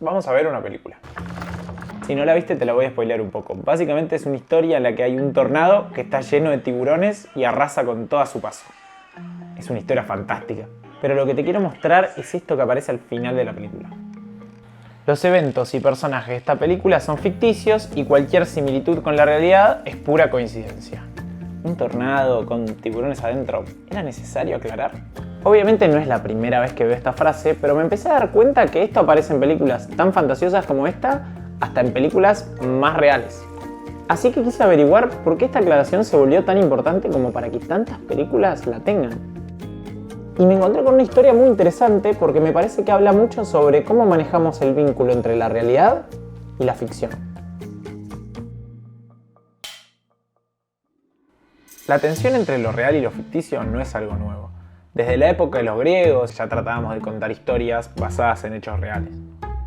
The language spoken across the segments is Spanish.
Vamos a ver una película. Si no la viste te la voy a spoilear un poco. Básicamente es una historia en la que hay un tornado que está lleno de tiburones y arrasa con todo a su paso. Es una historia fantástica. Pero lo que te quiero mostrar es esto que aparece al final de la película. Los eventos y personajes de esta película son ficticios y cualquier similitud con la realidad es pura coincidencia. ¿Un tornado con tiburones adentro? ¿Era necesario aclarar? Obviamente no es la primera vez que veo esta frase, pero me empecé a dar cuenta que esto aparece en películas tan fantasiosas como esta, hasta en películas más reales. Así que quise averiguar por qué esta aclaración se volvió tan importante como para que tantas películas la tengan. Y me encontré con una historia muy interesante porque me parece que habla mucho sobre cómo manejamos el vínculo entre la realidad y la ficción. La tensión entre lo real y lo ficticio no es algo nuevo. Desde la época de los griegos ya tratábamos de contar historias basadas en hechos reales.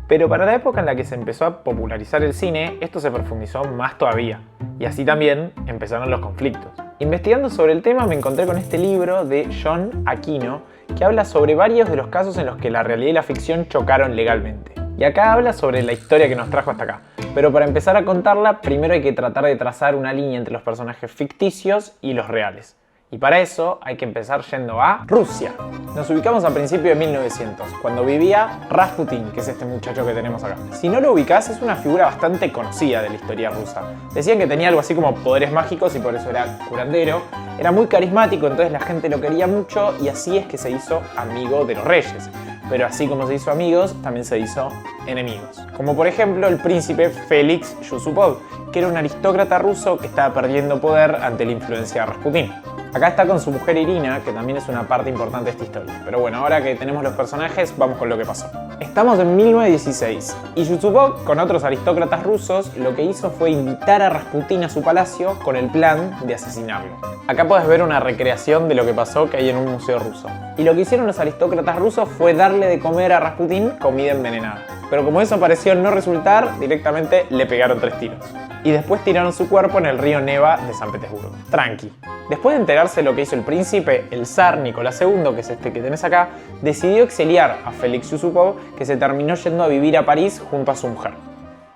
Pero para la época en la que se empezó a popularizar el cine, esto se profundizó más todavía. Y así también empezaron los conflictos. Investigando sobre el tema me encontré con este libro de John Aquino que habla sobre varios de los casos en los que la realidad y la ficción chocaron legalmente. Y acá habla sobre la historia que nos trajo hasta acá. Pero para empezar a contarla, primero hay que tratar de trazar una línea entre los personajes ficticios y los reales. Y para eso hay que empezar yendo a Rusia. Nos ubicamos a principios de 1900, cuando vivía Rasputin, que es este muchacho que tenemos acá. Si no lo ubicás, es una figura bastante conocida de la historia rusa. Decían que tenía algo así como poderes mágicos y por eso era curandero. Era muy carismático, entonces la gente lo quería mucho y así es que se hizo amigo de los reyes. Pero así como se hizo amigos, también se hizo enemigos. Como por ejemplo el príncipe Félix Yusupov, que era un aristócrata ruso que estaba perdiendo poder ante la influencia de Rasputin. Acá está con su mujer Irina, que también es una parte importante de esta historia. Pero bueno, ahora que tenemos los personajes, vamos con lo que pasó. Estamos en 1916 y Yusupov, con otros aristócratas rusos, lo que hizo fue invitar a Rasputin a su palacio con el plan de asesinarlo. Acá puedes ver una recreación de lo que pasó que hay en un museo ruso. Y lo que hicieron los aristócratas rusos fue darle de comer a Rasputin comida envenenada. Pero como eso pareció no resultar, directamente le pegaron 3 tiros. Y después tiraron su cuerpo en el río Neva de San Petersburgo. Tranqui. Después de enterarse de lo que hizo el príncipe, el zar Nicolás II, que es este que tenés acá, decidió exiliar a Félix Yusupov, que se terminó yendo a vivir a París junto a su mujer.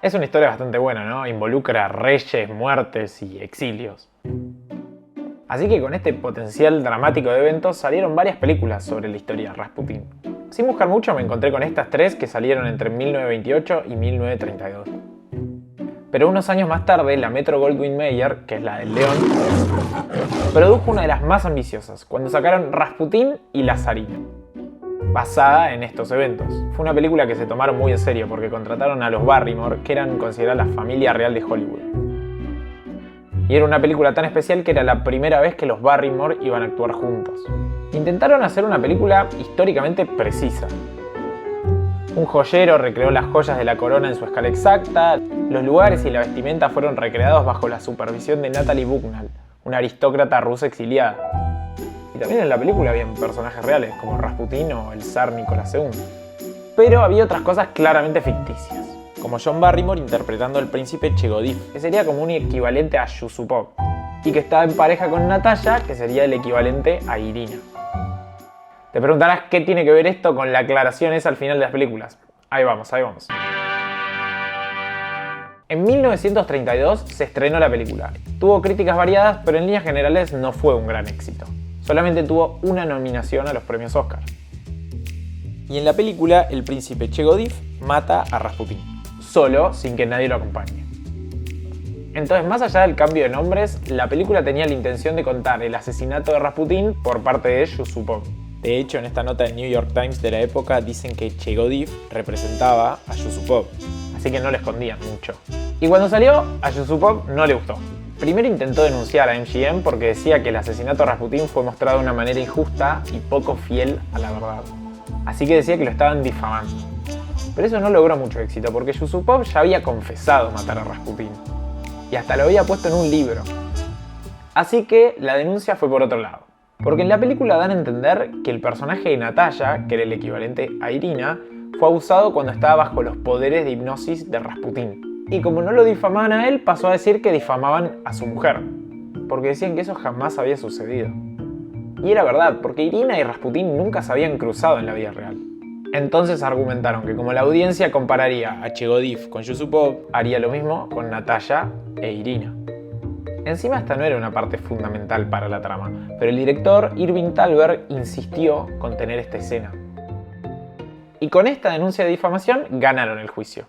Es una historia bastante buena, ¿no? Involucra reyes, muertes y exilios. Así que con este potencial dramático de eventos salieron varias películas sobre la historia de Rasputin. Sin buscar mucho me encontré con estas 3 que salieron entre 1928 y 1932. Pero unos años más tarde, la Metro-Goldwyn-Mayer, que es la del León, produjo una de las más ambiciosas, cuando sacaron Rasputin y la zarina, basada en estos eventos. Fue una película que se tomaron muy en serio porque contrataron a los Barrymore, que eran consideradas la familia real de Hollywood. Y era una película tan especial que era la primera vez que los Barrymore iban a actuar juntos. Intentaron hacer una película históricamente precisa. Un joyero recreó las joyas de la corona en su escala exacta. Los lugares y la vestimenta fueron recreados bajo la supervisión de Natalie Bucknall, una aristócrata rusa exiliada. Y también en la película había personajes reales, como Rasputin o el zar Nicolás II. Pero había otras cosas claramente ficticias, como John Barrymore interpretando al príncipe Chegodif, que sería como un equivalente a Yusupov, y que estaba en pareja con Natalia, que sería el equivalente a Irina. Te preguntarás qué tiene que ver esto con la aclaración esa al final de las películas. Ahí vamos, ahí vamos. En 1932 se estrenó la película. Tuvo críticas variadas, pero en líneas generales no fue un gran éxito. Solamente tuvo una nominación a los premios Oscar. Y en la película, el príncipe Chegodif mata a Rasputin, solo, sin que nadie lo acompañe. Entonces, más allá del cambio de nombres, la película tenía la intención de contar el asesinato de Rasputin por parte de Yusupov. De hecho, en esta nota del New York Times de la época dicen que Chegodif representaba a Yusupov, así que no le escondían mucho. Y cuando salió, a Yusupov no le gustó. Primero intentó denunciar a MGM porque decía que el asesinato de Rasputin fue mostrado de una manera injusta y poco fiel a la verdad. Así que decía que lo estaban difamando. Pero eso no logró mucho éxito porque Yusupov ya había confesado matar a Rasputin. Y hasta lo había puesto en un libro. Así que la denuncia fue por otro lado. Porque en la película dan a entender que el personaje de Natalia, que era el equivalente a Irina, fue abusado cuando estaba bajo los poderes de hipnosis de Rasputin. Y como no lo difamaban a él, pasó a decir que difamaban a su mujer, porque decían que eso jamás había sucedido. Y era verdad, porque Irina y Rasputin nunca se habían cruzado en la vida real. Entonces argumentaron que como la audiencia compararía a Chegodif con Yusupov, haría lo mismo con Natalia e Irina. Encima esta no era una parte fundamental para la trama, pero el director Irving Thalberg insistió con tener esta escena. Y con esta denuncia de difamación ganaron el juicio.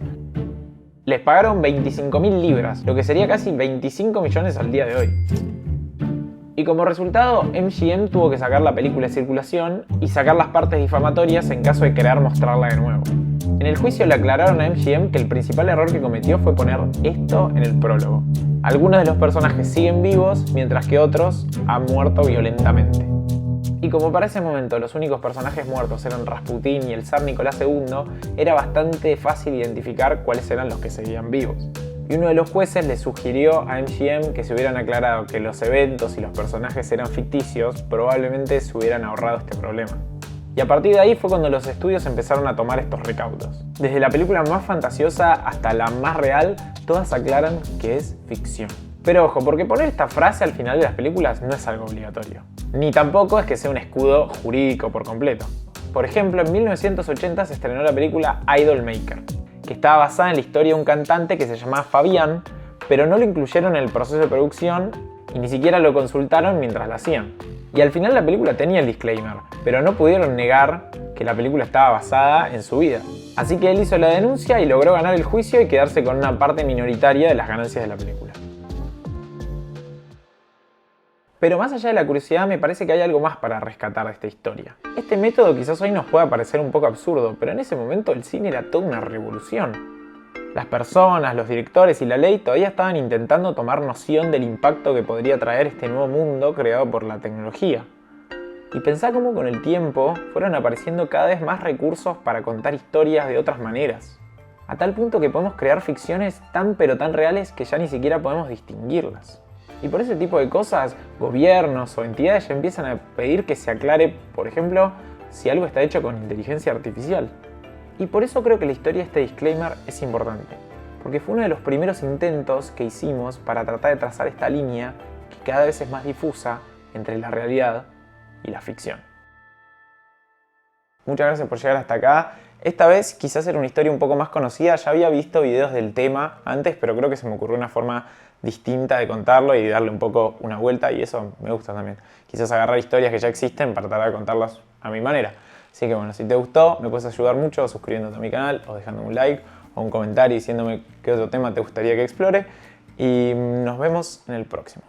Les pagaron 25.000 libras, lo que sería casi 25 millones al día de hoy. Y como resultado, MGM tuvo que sacar la película de circulación y sacar las partes difamatorias en caso de querer mostrarla de nuevo. En el juicio le aclararon a MGM que el principal error que cometió fue poner esto en el prólogo. Algunos de los personajes siguen vivos, mientras que otros han muerto violentamente. Y como para ese momento los únicos personajes muertos eran Rasputín y el zar Nicolás II, era bastante fácil identificar cuáles eran los que seguían vivos. Y uno de los jueces le sugirió a MGM que si hubieran aclarado que los eventos y los personajes eran ficticios, probablemente se hubieran ahorrado este problema. Y a partir de ahí fue cuando los estudios empezaron a tomar estos recaudos. Desde la película más fantasiosa hasta la más real, todas aclaran que es ficción. Pero ojo, porque poner esta frase al final de las películas no es algo obligatorio. Ni tampoco es que sea un escudo jurídico por completo. Por ejemplo, en 1980 se estrenó la película Idol Maker, que estaba basada en la historia de un cantante que se llamaba Fabián, pero no lo incluyeron en el proceso de producción y ni siquiera lo consultaron mientras la hacían. Y al final la película tenía el disclaimer, pero no pudieron negar que la película estaba basada en su vida. Así que él hizo la denuncia y logró ganar el juicio y quedarse con una parte minoritaria de las ganancias de la película. Pero más allá de la curiosidad, me parece que hay algo más para rescatar de esta historia. Este método quizás hoy nos pueda parecer un poco absurdo, pero en ese momento el cine era toda una revolución. Las personas, los directores y la ley todavía estaban intentando tomar noción del impacto que podría traer este nuevo mundo creado por la tecnología. Y pensá cómo con el tiempo fueron apareciendo cada vez más recursos para contar historias de otras maneras. A tal punto que podemos crear ficciones tan pero tan reales que ya ni siquiera podemos distinguirlas. Y por ese tipo de cosas, gobiernos o entidades ya empiezan a pedir que se aclare, por ejemplo, si algo está hecho con inteligencia artificial. Y por eso creo que la historia de este disclaimer es importante, porque fue uno de los primeros intentos que hicimos para tratar de trazar esta línea que cada vez es más difusa entre la realidad y la ficción. Muchas gracias por llegar hasta acá. Esta vez quizás era una historia un poco más conocida, ya había visto videos del tema antes, pero creo que se me ocurrió una forma distinta de contarlo y darle un poco una vuelta, y eso me gusta también. Quizás agarrar historias que ya existen para tratar de contarlas a mi manera. Así que bueno, si te gustó, me puedes ayudar mucho suscribiéndote a mi canal o dejándome un like o un comentario diciéndome qué otro tema te gustaría que explore, y nos vemos en el próximo.